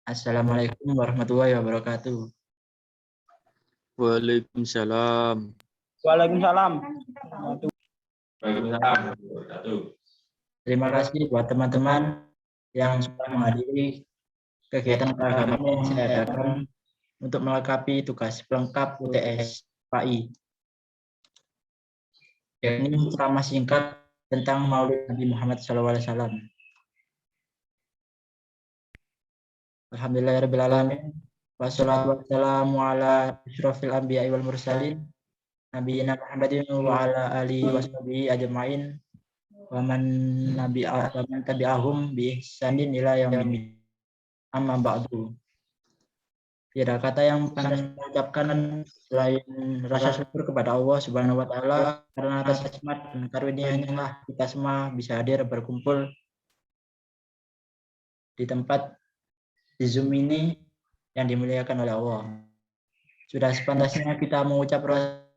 Assalamualaikum warahmatullahi wabarakatuh. Waalaikumsalam. Waalaikumsalam. Terima kasih buat teman-teman yang sudah menghadiri kegiatan keagamaan yang saya adakan untuk melengkapi tugas pelengkap UTS PAI. Ini ceramah singkat tentang Maulid Nabi Muhammad SAW. Alhamdulillahirrahmanirrahim. Wassalatu wassalamu ala asyrafil anbiya'i wal mursalin nabiyina Muhammadin wa ala alihi washabihi ajma'in wa man tabi'ahum bi ihsanin ila yaumil amma ba'du. Tidak kata yang pantas mengucapkan selain rasa syukur kepada Allah Subhanahu wa taala karena atas rahmat dan karunia-Nya lah kita semua bisa hadir berkumpul di tempat di Zoom ini yang dimuliakan oleh Allah. Sudah sepantasnya kita mengucap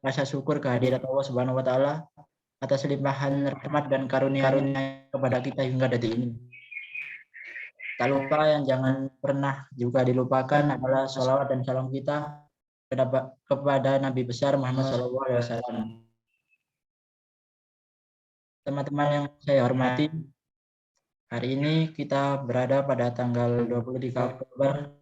rasa syukur kehadirat Allah Subhanahu wa taala atas limpahan rahmat dan karunia-Nya kepada kita hingga detik ini. Tak lupa yang jangan pernah juga dilupakan adalah sholawat dan salam kita kepada Nabi besar Muhammad SAW. Teman-teman yang saya hormati, hari ini kita berada pada tanggal 23 Oktober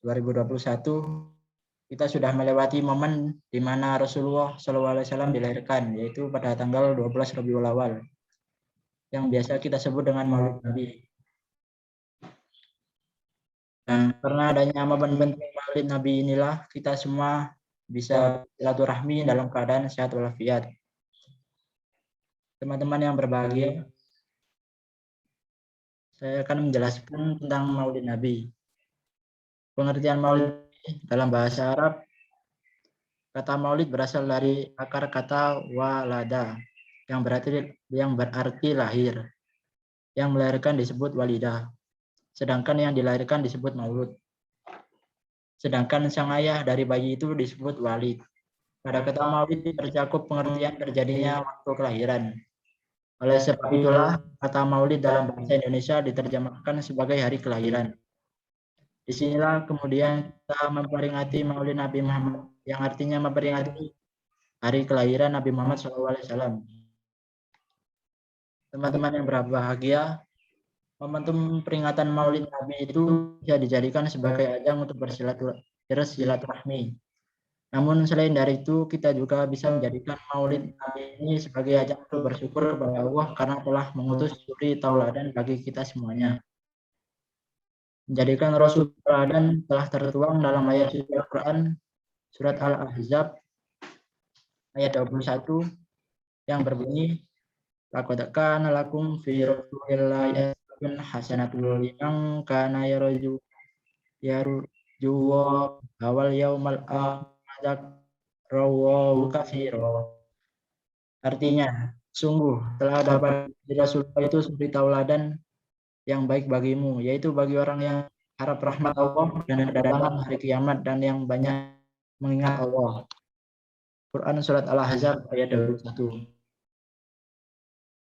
2021. Kita sudah melewati momen di mana Rasulullah SAW dilahirkan, yaitu pada tanggal 12 Rabiul Awal, yang biasa kita sebut dengan Maulid Nabi. Dan karena adanya momen penting Maulid Nabi inilah kita semua bisa silaturahmi dalam keadaan sehat walafiat. Teman-teman yang berbahagia, saya akan menjelaskan tentang Maulid Nabi. Pengertian Maulid dalam bahasa Arab, kata Maulid berasal dari akar kata walada yang berarti lahir. Yang melahirkan disebut walidah. Sedangkan yang dilahirkan disebut maulud. Sedangkan sang ayah dari bayi itu disebut walid. Pada kata maulid tercakup pengertian terjadinya waktu kelahiran. Oleh sebab itulah kata maulid dalam bahasa Indonesia diterjemahkan sebagai hari kelahiran. Disinilah kemudian kita memperingati Maulid Nabi Muhammad yang artinya memperingati hari kelahiran Nabi Muhammad SAW. Teman-teman yang berbahagia, momentum peringatan Maulid Nabi itu bisa dijadikan sebagai ajang untuk bersilaturahmi. Namun selain dari itu, kita juga bisa menjadikan Maulid Nabi ini sebagai ajang untuk bersyukur kepada Allah karena telah mengutus suri tauladan bagi kita semuanya. Menjadikan Rasul tauladan telah tertuang dalam ayat suci Al-Quran surat Al-Ahzab ayat 21 yang berbunyi, laqad kana lakum fi rasulillahi uswatun hasanatun liman kana yarju awal yaumal akhir rawahu katsira. Artinya, sungguh telah dapat di Rasulullah itu suri tauladan yang baik bagimu, yaitu bagi orang yang harap rahmat Allah dan kedatangan hari kiamat dan yang banyak mengingat Allah. Quran surat Al-Ahzab ayat 21.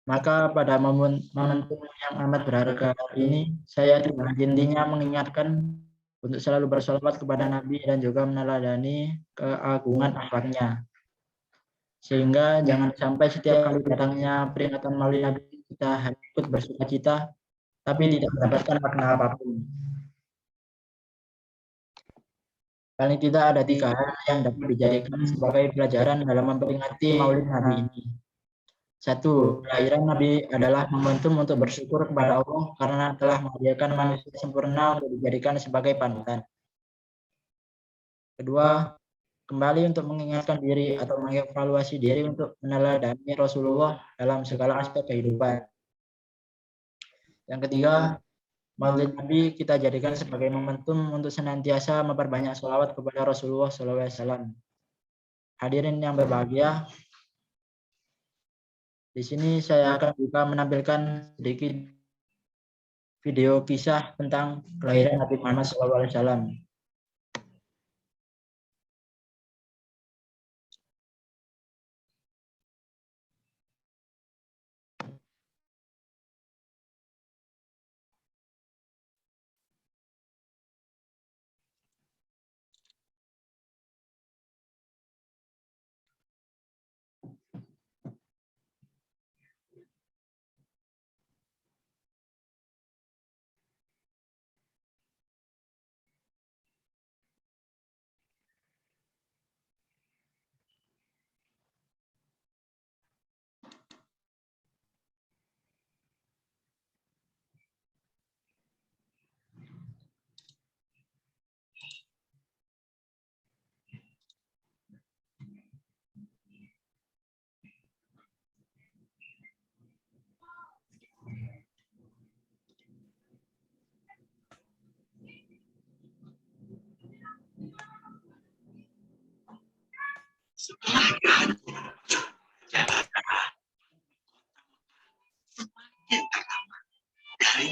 Maka pada momentum yang amat berharga ini, saya tidak henti-hentinya mengingatkan untuk selalu bersolawat kepada Nabi dan juga meneladani keagungan akhlaknya. Sehingga jangan sampai setiap kali datangnya peringatan Maulid Nabi kita ikut bersukacita, tapi tidak mendapatkan makna apapun. Paling tidak ada 3 hal yang dapat dijadikan sebagai pelajaran dalam memperingati Maulid Nabi ini. 1. Kelahiran Nabi adalah momentum untuk bersyukur kepada Allah karena telah menghadirkan manusia sempurna untuk dijadikan sebagai panutan. 2. Kembali untuk mengingatkan diri atau mengevaluasi diri untuk meneladani Rasulullah dalam segala aspek kehidupan. Yang ketiga, Maulid Nabi kita jadikan sebagai momentum untuk senantiasa memperbanyak sholawat kepada Rasulullah SAW. Hadirin yang berbahagia, di sini saya akan juga menampilkan sedikit video kisah tentang kelahiran Nabi Muhammad SAW.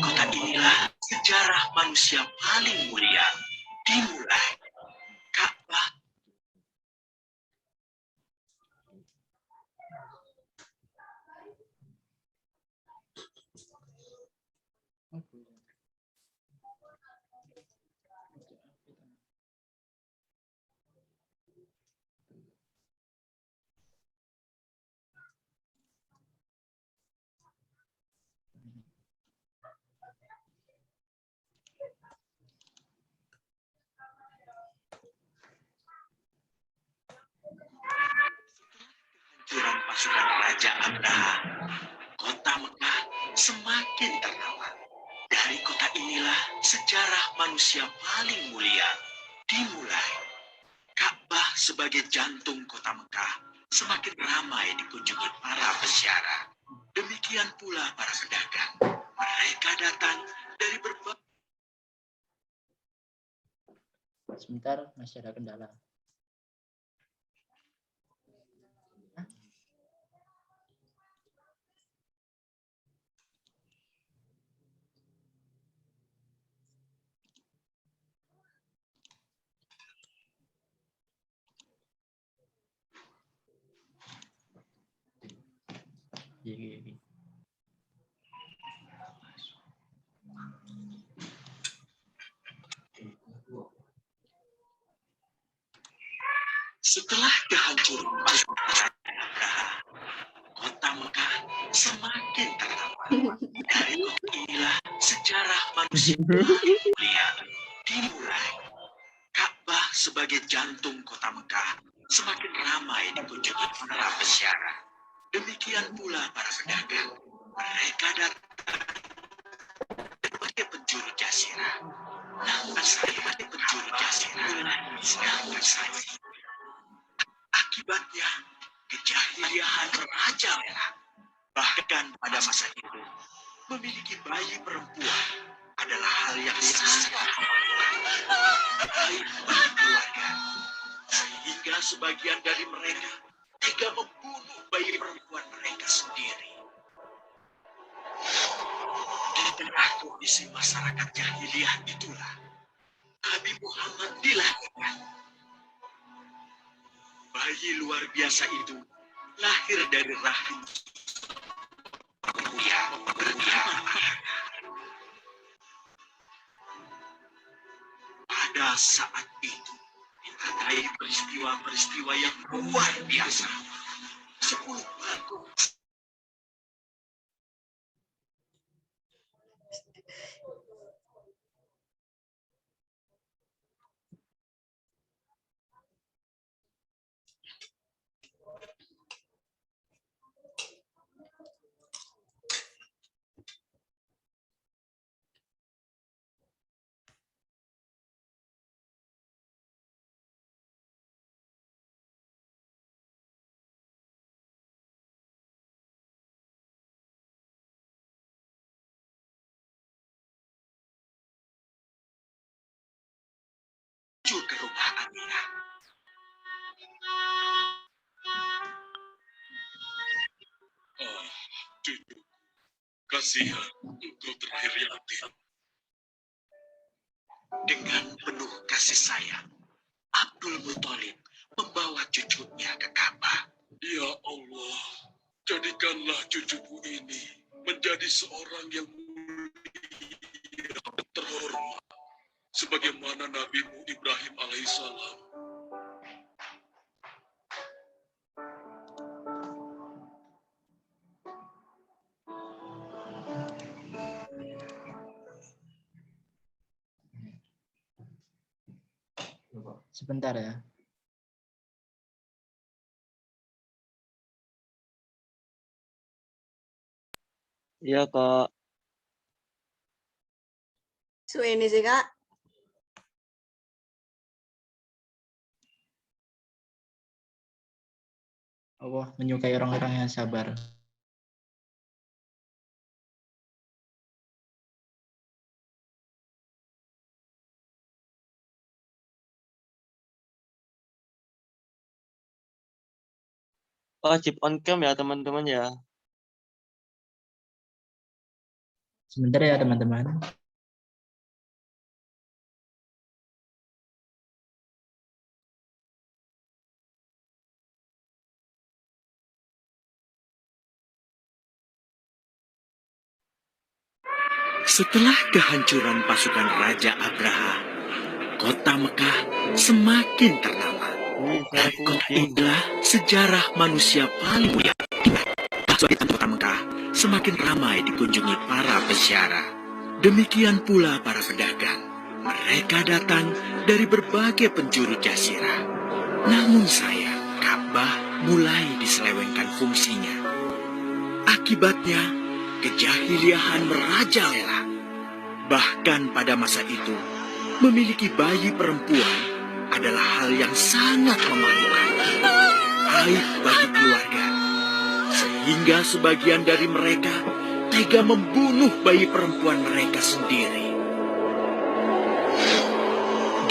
kota inilah sejarah manusia paling mulia dimulai. Ka'bah hancurkan pasukan Raja Abraha. Kota Mekah semakin ternama. Dari kota inilah sejarah manusia paling mulia dimulai. Ka'bah sebagai jantung kota Mekah semakin ramai dikunjungi para peziarah. Demikian pula para pedagang. Mereka datang dari berbagai. Sebentar, masih ada kendala. Iya. Setelah kehancuran pasukan Abraha, kota Mekah semakin ternama. Dari kota inilah sejarah manusia paling mulia dimulai. Ka'bah sebagai jantung kota Mekah semakin ramai dikunjungi para peziarah. Demikian pula para pedagang. Mereka datang sebagai pencuri jazirah. Namun sebagai pencuri jazirah. Namun saja akibatnya kejahiliahan merajalela. Bahkan pada masa itu, memiliki bayi perempuan adalah hal yang sangat baik bagi keluarga. Sehingga sebagian dari mereka tega membunuh bayi perempuan mereka sendiri. Di tengah kondisi masyarakat jahiliyah itulah Nabi Muhammad dilahirkan. Bayi luar biasa itu lahir dari rahim yang bernama Amina. Pada saat itu disertai peristiwa-peristiwa yang luar biasa. 10 batu muncul ke rumah Aminah. Cucu, kasihan engkau terakhir yatim. Dengan penuh kasih sayang, Abdul Muthalib membawa cucunya ke Ka'bah. Ya Allah, jadikanlah cucuku ini menjadi seorang yang mulia dan terhormat, sebagaimana Nabimu Ibrahim alaihissalam. Sebentar ya. Iya, Kak. Ini sih, Kak. Allah menyukai orang-orang yang sabar. Wajib on cam ya, teman-teman ya. Sebentar ya teman-teman. Setelah kehancuran pasukan Raja Abraha, kota Mekah semakin ternama. Suara Dan kota kucing. inilah sejarah manusia paling mulia. Sebagai kota Mekah semakin ramai dikunjungi para peziarah. Demikian pula para pedagang. Mereka datang dari berbagai penjuru jazirah. Namun sayang, Ka'bah mulai diselewengkan fungsinya. Akibatnya, kejahiliahan merajalela. Bahkan pada masa itu, memiliki bayi perempuan adalah hal yang sangat memalukan. Aib bagi keluarga. Sehingga sebagian dari mereka tega membunuh bayi perempuan mereka sendiri.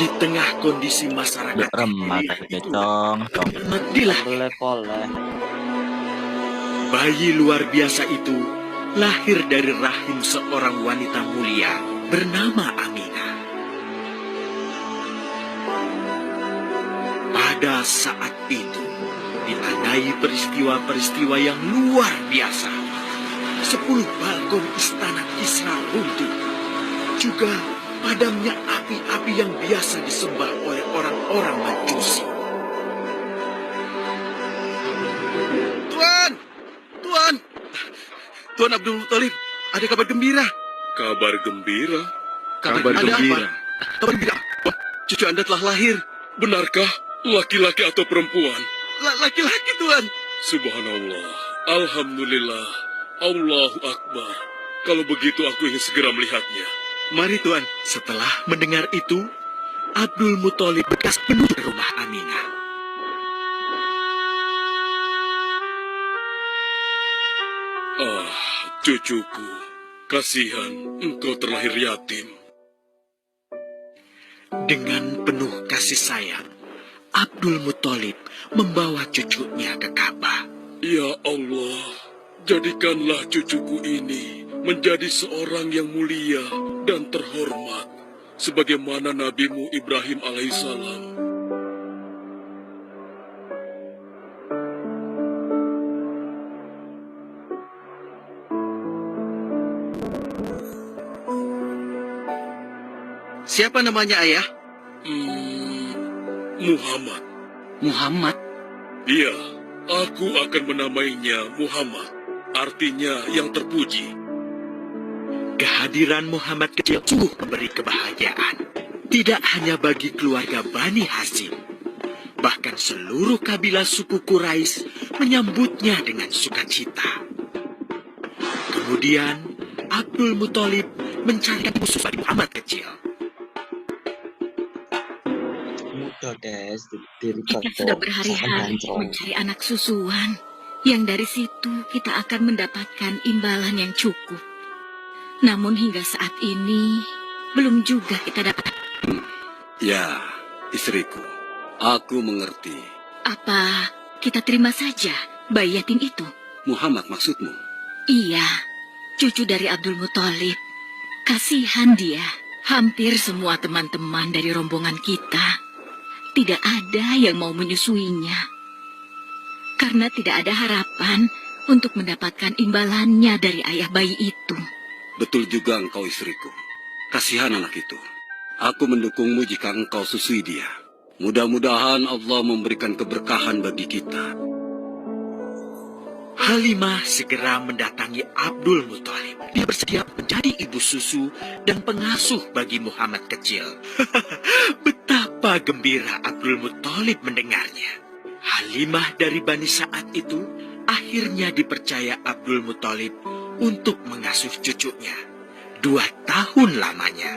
Di tengah kondisi masyarakat Remah jahiliyah tadi itu, becong. Muhammad dilahirkan. Boleh. Bayi luar biasa itu lahir dari rahim seorang wanita mulia bernama Aminah. Pada saat itu, ditandai peristiwa-peristiwa yang luar biasa. 10 balkon istana Kisra runtuh. Juga padamnya api-api yang biasa disembah oleh orang-orang Majusi. Tuan Abdul Muthalib, ada kabar gembira. Kabar gembira? Kabar Kabar ada gembira. apa? Kabar gembira. Wah, cucu Anda telah lahir. Benarkah laki-laki atau perempuan? Laki-laki, Tuan. Subhanallah. Alhamdulillah. Allahu Akbar. Kalau begitu aku ingin segera melihatnya. Mari, Tuan. Setelah mendengar itu, Abdul Muthalib bergegas menuju ke rumah Aminah. Ah, cucuku. Kasihan engkau terlahir yatim. Dengan penuh kasih sayang, Abdul Muthalib membawa cucunya ke Ka'bah. Ya Allah, jadikanlah cucuku ini menjadi seorang yang mulia dan terhormat, sebagaimana nabimu Ibrahim alaihissalam. Siapa namanya, Ayah? Muhammad. Muhammad. Iya, aku akan menamainya Muhammad. Artinya yang terpuji. Kehadiran Muhammad kecil sungguh memberi kebahagiaan. Tidak hanya bagi keluarga Bani Hashim. Bahkan seluruh kabilah suku Quraisy menyambutnya dengan sukacita. Kemudian, Abdul Muthalib mencarikan musuh bagi Muhammad kecil. Kita sudah berhari-hari mencari anak susuan, yang dari situ kita akan mendapatkan imbalan yang cukup. Namun hingga saat ini, belum juga kita dapat. Ya, istriku, aku mengerti. Apa kita terima saja bayi yatim itu? Muhammad maksudmu? Iya, cucu dari Abdul Muthalib. Kasihan dia. Hampir semua teman-teman dari rombongan kita tidak ada yang mau menyusuinya. Karena tidak ada harapan untuk mendapatkan imbalannya dari ayah bayi itu. Betul juga engkau istriku. Kasihan anak itu. Aku mendukungmu jika engkau susui dia. Mudah-mudahan Allah memberikan keberkahan bagi kita. Halimah segera mendatangi Abdul Muthalib. Dia bersedia menjadi ibu susu dan pengasuh bagi Muhammad kecil. Betapa gembira Abdul Muthalib mendengarnya. Halimah dari Bani Sa'ad itu akhirnya dipercaya Abdul Muthalib untuk mengasuh cucunya. 2 tahun lamanya.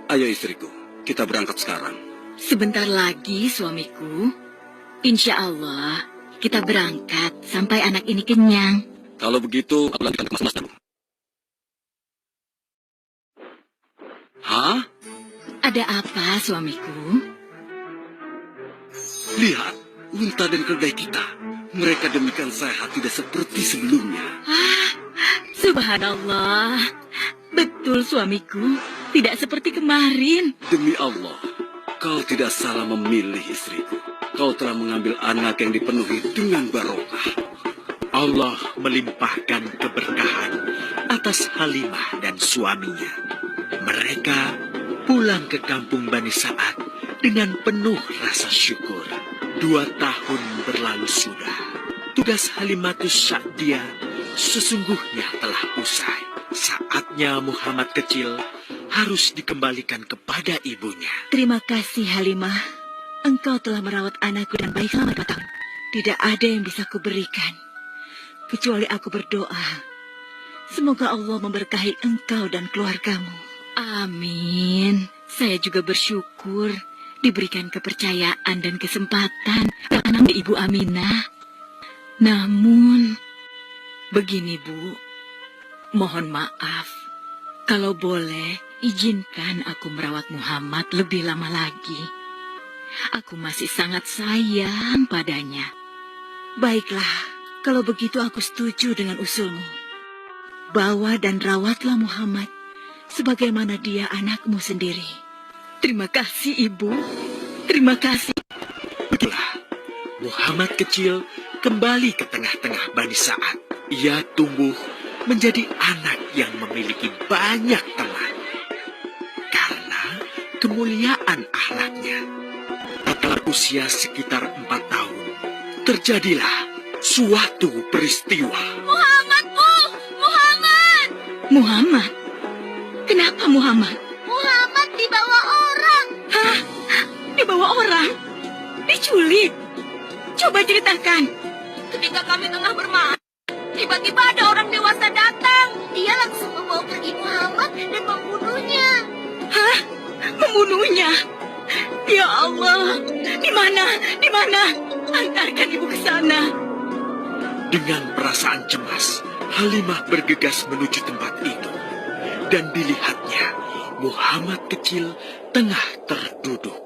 Ayo istriku, kita berangkat sekarang. Sebentar lagi, suamiku. Insya Allah, kita berangkat sampai anak ini kenyang. Kalau begitu, aku lanjutkan ke mas-mas dulu. Hah? Ada apa, suamiku? Lihat, unta dan keledai kita. Mereka demikian sehat, tidak seperti sebelumnya. Ah, Subhanallah. Betul suamiku, tidak seperti kemarin. Demi Allah, kau tidak salah memilih istriku. Kau telah mengambil anak yang dipenuhi dengan barokah. Allah melimpahkan keberkahan atas Halimah dan suaminya. Mereka pulang ke kampung Bani Sa'ad dengan penuh rasa syukur. 2 tahun berlalu sudah. Tugas Halimatus Sa'diyah sesungguhnya telah usai. Saatnya Muhammad kecil harus dikembalikan kepada ibunya. Terima kasih Halimah. Engkau telah merawat anakku dan baik selama 2 tahun. Tidak ada yang bisa kuberikan, kecuali aku berdoa. Semoga Allah memberkahi engkau dan keluargamu. Amin. Saya juga bersyukur diberikan kepercayaan dan kesempatan karena Ibu Aminah. Namun, begini Bu, mohon maaf. Kalau boleh, izinkan aku merawat Muhammad lebih lama lagi. Aku masih sangat sayang padanya. Baiklah, kalau begitu aku setuju dengan usulmu. Bawa dan rawatlah Muhammad sebagaimana dia anakmu sendiri. Terima kasih, Ibu. Terima kasih. Begitulah, Muhammad kecil kembali ke tengah-tengah Bani Sa'ad. Ia tumbuh menjadi anak yang memiliki banyak teman. Karena kemuliaan akhlaknya. Setelah usia sekitar 4 tahun, terjadilah suatu peristiwa. Muhammad, Bu! Muhammad! Muhammad? Kenapa Muhammad? Muhammad dibawa orang. Hah? Dibawa orang? Diculik? Coba ceritakan. Ketika kami tengah bermain, tiba-tiba ada orang dewasa datang. Dia langsung membawa pergi Muhammad dan membunuhnya. Hah? Membunuhnya? Ya Allah, di mana? Di mana? Antarkan ibu ke sana. Dengan perasaan cemas, Halimah bergegas menuju tempat itu. Dan dilihatnya, Muhammad kecil tengah terduduk.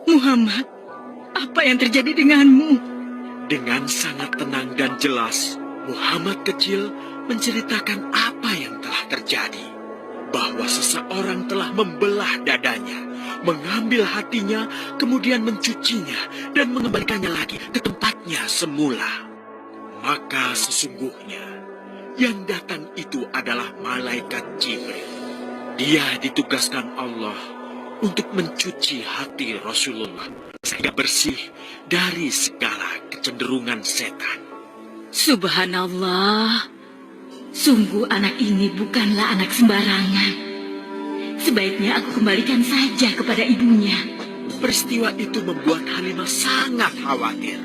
Muhammad, apa yang terjadi denganmu? Dengan sangat tenang dan jelas, Muhammad kecil menceritakan apa yang telah terjadi. Bahwa seseorang telah membelah dadanya, mengambil hatinya, kemudian mencucinya, dan mengembalikannya lagi ke tempatnya semula. Maka sesungguhnya, yang datang itu adalah malaikat Jibril. Dia ditugaskan Allah untuk mencuci hati Rasulullah, sehingga bersih dari segala kecenderungan setan. Subhanallah. Sungguh anak ini bukanlah anak sembarangan. Sebaiknya aku kembalikan saja kepada ibunya. Peristiwa itu membuat Halimah sangat khawatir.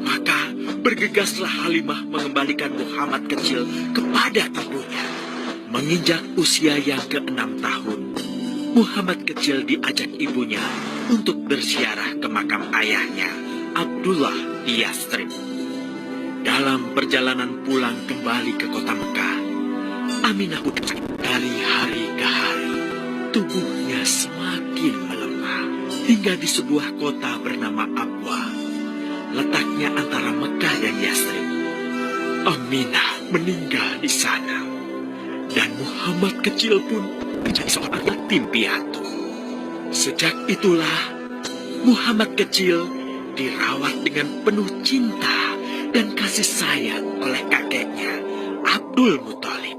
Maka bergegaslah Halimah mengembalikan Muhammad kecil kepada ibunya. Menginjak usia yang ke-6 tahun, Muhammad kecil diajak ibunya untuk berziarah ke makam ayahnya, Abdullah di Yastrib. Dalam perjalanan pulang kembali ke kota Mekah, Aminah pun dari hari ke hari, tubuhnya semakin melemah hingga di sebuah kota bernama Abwa, letaknya antara Mekah dan Yastrib. Aminah meninggal di sana, dan Muhammad kecil pun menjadi seorang yatim piatu. Sejak itulah Muhammad kecil dirawat dengan penuh cinta dan kasih sayang oleh kakeknya, Abdul Muthalib.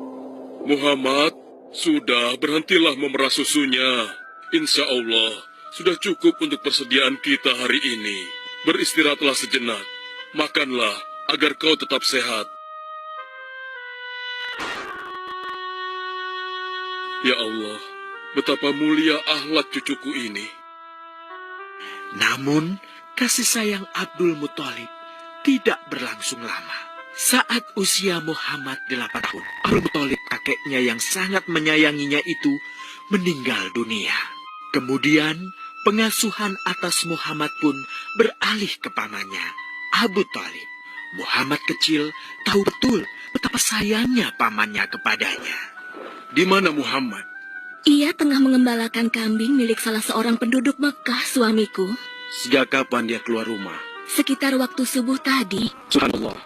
Muhammad, sudah berhentilah memerah susunya. Insya Allah, sudah cukup untuk persediaan kita hari ini. Beristirahatlah sejenak. Makanlah agar kau tetap sehat. Ya Allah, betapa mulia akhlak cucuku ini. Namun, kasih sayang Abdul Muthalib tidak berlangsung lama. Saat usia Muhammad 8 tahun, Abdul Muthalib, kakeknya yang sangat menyayanginya itu, meninggal dunia. Kemudian, pengasuhan atas Muhammad pun beralih ke pamannya, Abu Thalib. Muhammad kecil tahu betul betapa sayangnya pamannya kepadanya. Di mana Muhammad? Ia tengah mengembalakan kambing milik salah seorang penduduk Mekah, suamiku. Sejak kapan dia keluar rumah? Sekitar waktu subuh tadi. Subhanallah.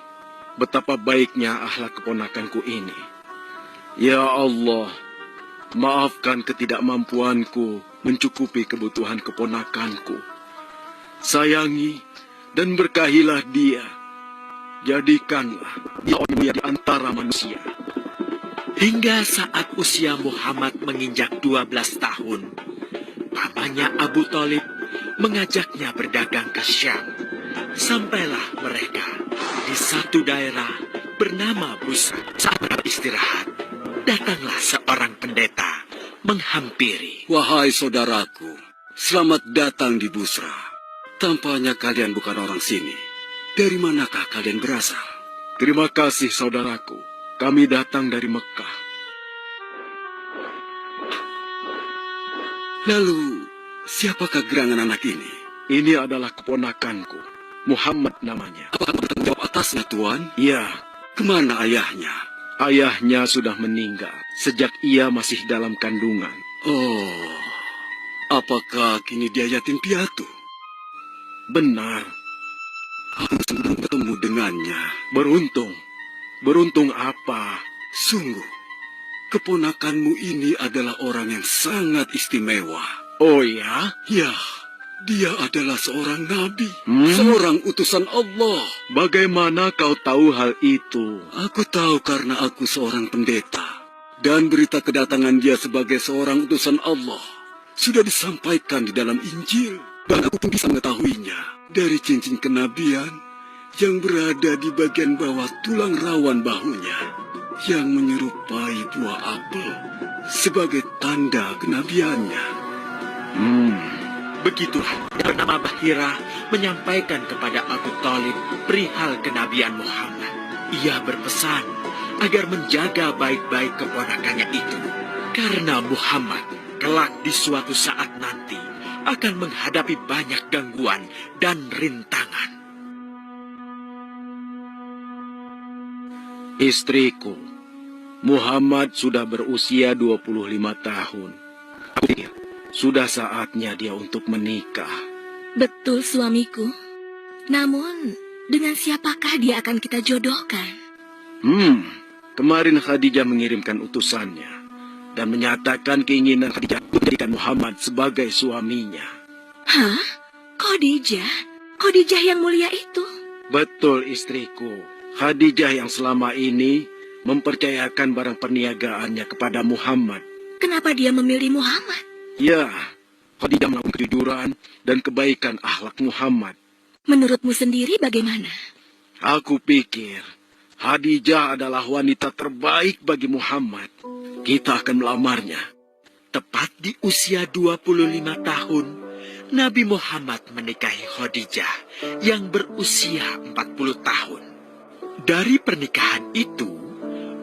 betapa baiknya akhlak keponakanku ini. Ya Allah, maafkan ketidakmampuanku mencukupi kebutuhan keponakanku. Sayangi dan berkahilah dia. Jadikanlah dia orang mulia di antara manusia. Hingga saat usia Muhammad menginjak 12 tahun, pamannya Abu Thalib mengajaknya berdagang ke Syam. Sampailah mereka di satu daerah bernama Busra. Saat mereka istirahat, datanglah seorang pendeta menghampiri. Wahai saudaraku, selamat datang di Busra. Tampaknya kalian bukan orang sini. Dari manakah kalian berasal? Terima kasih saudaraku, kami datang dari Mekah. Lalu, siapakah gerangan anak ini? Ini adalah keponakanku, Muhammad namanya. Apakah bertanggung jawab atasnya, Tuan? Ya, Kemana ayahnya? ayahnya sudah meninggal sejak ia masih dalam kandungan. Oh, apakah kini dia yatim piatu? Benar, Aku belum bertemu dengannya. beruntung. Beruntung apa? Sungguh, keponakanmu ini adalah orang yang sangat istimewa. Oh ya? Ya, dia adalah seorang nabi, Hmm? seorang utusan Allah. Bagaimana kau tahu hal itu? Aku tahu karena aku seorang pendeta. Dan berita kedatangan dia sebagai seorang utusan Allah sudah disampaikan di dalam Injil. Dan aku pun bisa mengetahuinya dari cincin kenabian yang berada di bagian bawah tulang rawan bahunya, yang menyerupai buah apel sebagai tanda kenabiannya. Begitulah yang bernama Bahira menyampaikan kepada Abu Thalib perihal kenabian Muhammad. Ia berpesan agar menjaga baik-baik keponakannya itu, karena Muhammad kelak di suatu saat nanti akan menghadapi banyak gangguan dan rintangan. Istriku, Muhammad sudah berusia 25 tahun. Aku pikir sudah saatnya dia untuk menikah. Betul, suamiku. Namun, dengan siapakah dia akan kita jodohkan? Kemarin Khadijah mengirimkan utusannya dan menyatakan keinginan Khadijah menjadikan Muhammad sebagai suaminya. Hah? Khadijah? Khadijah yang mulia itu? Betul, istriku. Khadijah yang selama ini mempercayakan barang perniagaannya kepada Muhammad. Kenapa dia memilih Muhammad? Ya, Khadijah melakukan kejujuran dan kebaikan akhlak Muhammad. Menurutmu sendiri bagaimana? Aku pikir Khadijah adalah wanita terbaik bagi Muhammad. Kita akan melamarnya. Tepat di usia 25 tahun, Nabi Muhammad menikahi Khadijah yang berusia 40 tahun. Dari pernikahan itu,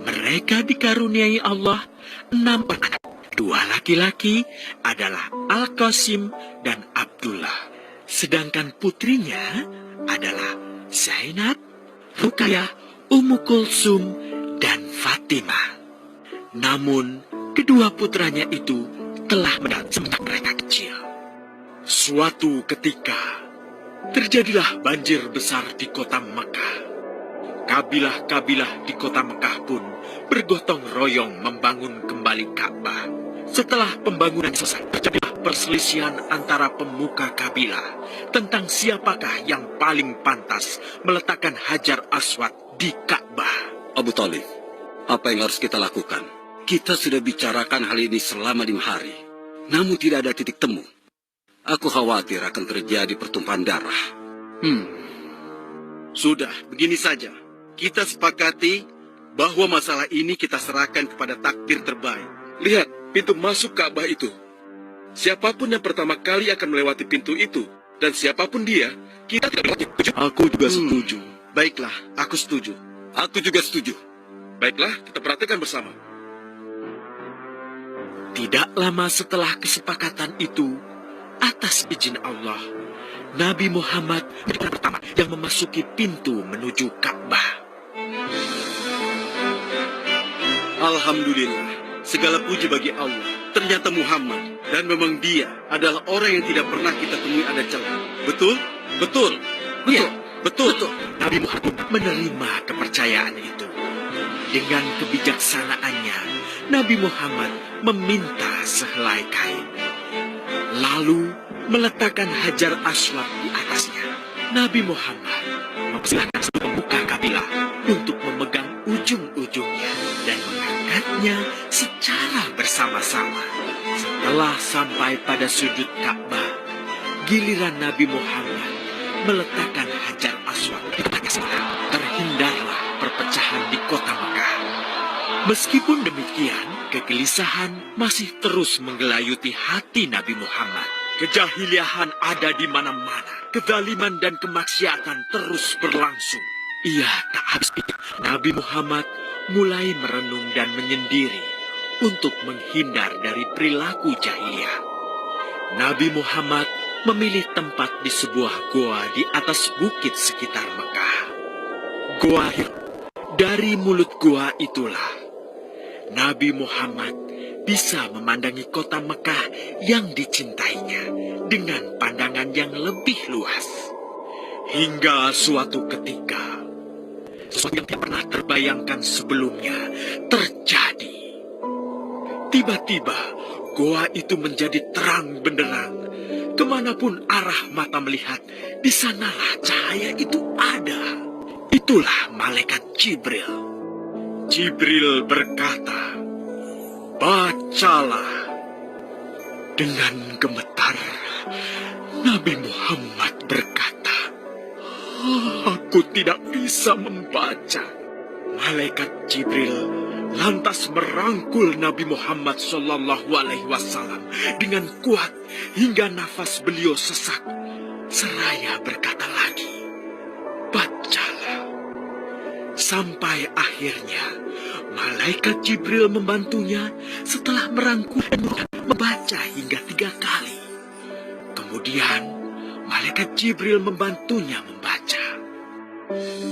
mereka dikaruniai Allah 6 anak. 2 laki-laki adalah Al-Qasim dan Abdullah. Sedangkan putrinya adalah Zainab, Ruqayyah, Ummu Kulsum, dan Fatimah. Namun, kedua putranya itu telah meninggal semenjak mereka kecil. Suatu ketika, terjadilah banjir besar di kota Mekah. Kabilah-kabilah di kota Mekah pun bergotong royong membangun kembali Ka'bah. Setelah pembangunan selesai, terjadilah perselisihan antara pemuka kabilah tentang siapakah yang paling pantas meletakkan Hajar Aswad di Ka'bah. Abu Thalib, apa yang harus kita lakukan? Kita sudah bicarakan hal ini selama 5 hari, namun tidak ada titik temu. Aku khawatir akan terjadi pertumpahan darah. Sudah, begini saja. Kita sepakati bahwa masalah ini kita serahkan kepada takdir terbaik. Lihat, pintu masuk Ka'bah itu. Siapapun yang pertama kali akan melewati pintu itu, dan siapapun dia, kita tidak melewati. Aku juga setuju. Baiklah, aku setuju. Aku juga setuju. Baiklah, kita perhatikan bersama. Tidak lama setelah kesepakatan itu, atas izin Allah, Nabi Muhammad menjadi orang pertama yang memasuki pintu menuju Ka'bah. Alhamdulillah, segala puji bagi Allah. Ternyata Muhammad, dan memang dia adalah orang yang tidak pernah kita temui ada celah. Betul? Betul. Ya, Betul, Nabi Muhammad menerima kepercayaan itu. Dengan kebijaksanaannya, Nabi Muhammad meminta sehelai kain. Lalu meletakkan Hajar Aswad di atasnya. Nabi Muhammad mempersilahkan seluruh pemuka kabilah untuk memegang ujung-ujungnya dan mengangkatnya secara bersama-sama. Setelah sampai pada sudut Ka'bah, giliran Nabi Muhammad meletakkan Hajar Aswad di atasnya. Terhindarlah perpecahan di kota Mekah. Meskipun demikian, kegelisahan masih terus menggelayuti hati Nabi Muhammad. Kejahiliahan ada di mana-mana. Kezaliman dan kemaksiatan terus berlangsung. Ia tak habis pikir. Nabi Muhammad mulai merenung dan menyendiri untuk menghindar dari perilaku jahiliyah. Nabi Muhammad memilih tempat di sebuah goa di atas bukit sekitar Mekah. Goa Hira. Dari mulut goa itulah Nabi Muhammad bisa memandangi kota Mekah yang dicintainya dengan pandangan yang lebih luas. Hingga suatu ketika, sesuatu yang tidak pernah terbayangkan sebelumnya terjadi. Tiba-tiba, goa itu menjadi terang benderang. Kemanapun arah mata melihat, di sanalah cahaya itu ada. Itulah malaikat Jibril. Jibril berkata, "Bacalah." Dengan gemetar, Nabi Muhammad berkata, "Aku tidak bisa membaca." Malaikat Jibril lantas merangkul Nabi Muhammad SAW dengan kuat hingga nafas beliau sesak. Seraya berkata lagi, "Bacalah." Sampai akhirnya malaikat Jibril membantunya setelah merangkul dan membaca hingga 3 kali. Kemudian malaikat Jibril membantunya membaca.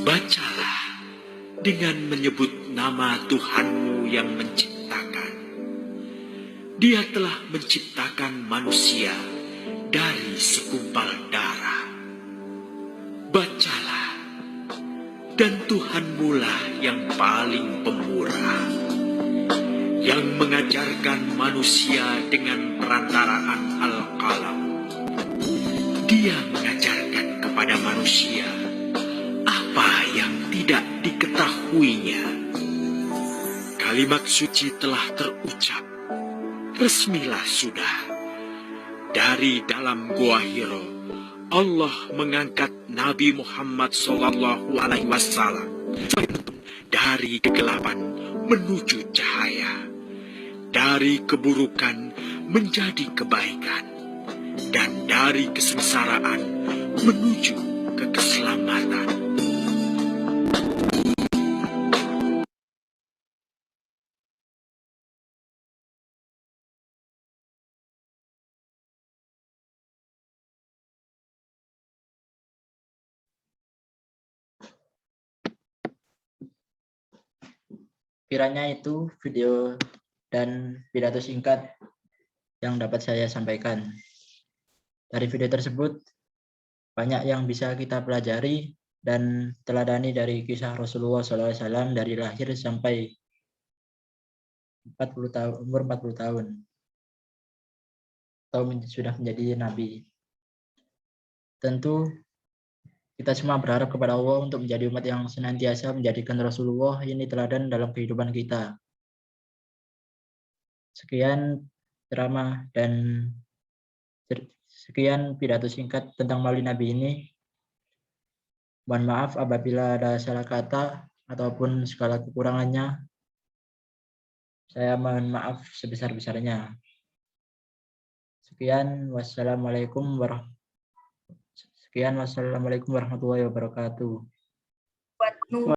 "Bacalah dengan menyebut nama Tuhanmu yang menciptakan. Dia telah menciptakan manusia dari segumpal darah. Bacalah, dan Tuhanmu lah yang paling pemurah, yang mengajarkan manusia dengan perantaraan Al-Qalam. Dia mengajarkan kepada manusia apa yang tidak diketahuinya." Kalimat suci telah terucap. Resmilah sudah. Dari dalam Gua Hira, Allah mengangkat Nabi Muhammad SAW dari kegelapan menuju cahaya, dari keburukan menjadi kebaikan, dan dari kesengsaraan menuju ke keselamatan. Kiranya itu video dan pidato singkat yang dapat saya sampaikan. Dari video tersebut, banyak yang bisa kita pelajari dan teladani dari kisah Rasulullah SAW dari lahir sampai 40 tahun, umur 40 tahun. Atau sudah menjadi nabi. Tentu kita semua berharap kepada Allah untuk menjadi umat yang senantiasa menjadikan Rasulullah ini teladan dalam kehidupan kita. Sekian ceramah dan sekian pidato singkat tentang Maulid Nabi ini. Mohon maaf apabila ada salah kata ataupun segala kekurangannya. Saya mohon maaf sebesar-besarnya. Sekian, wassalamualaikum warahmatullahi wabarakatuh.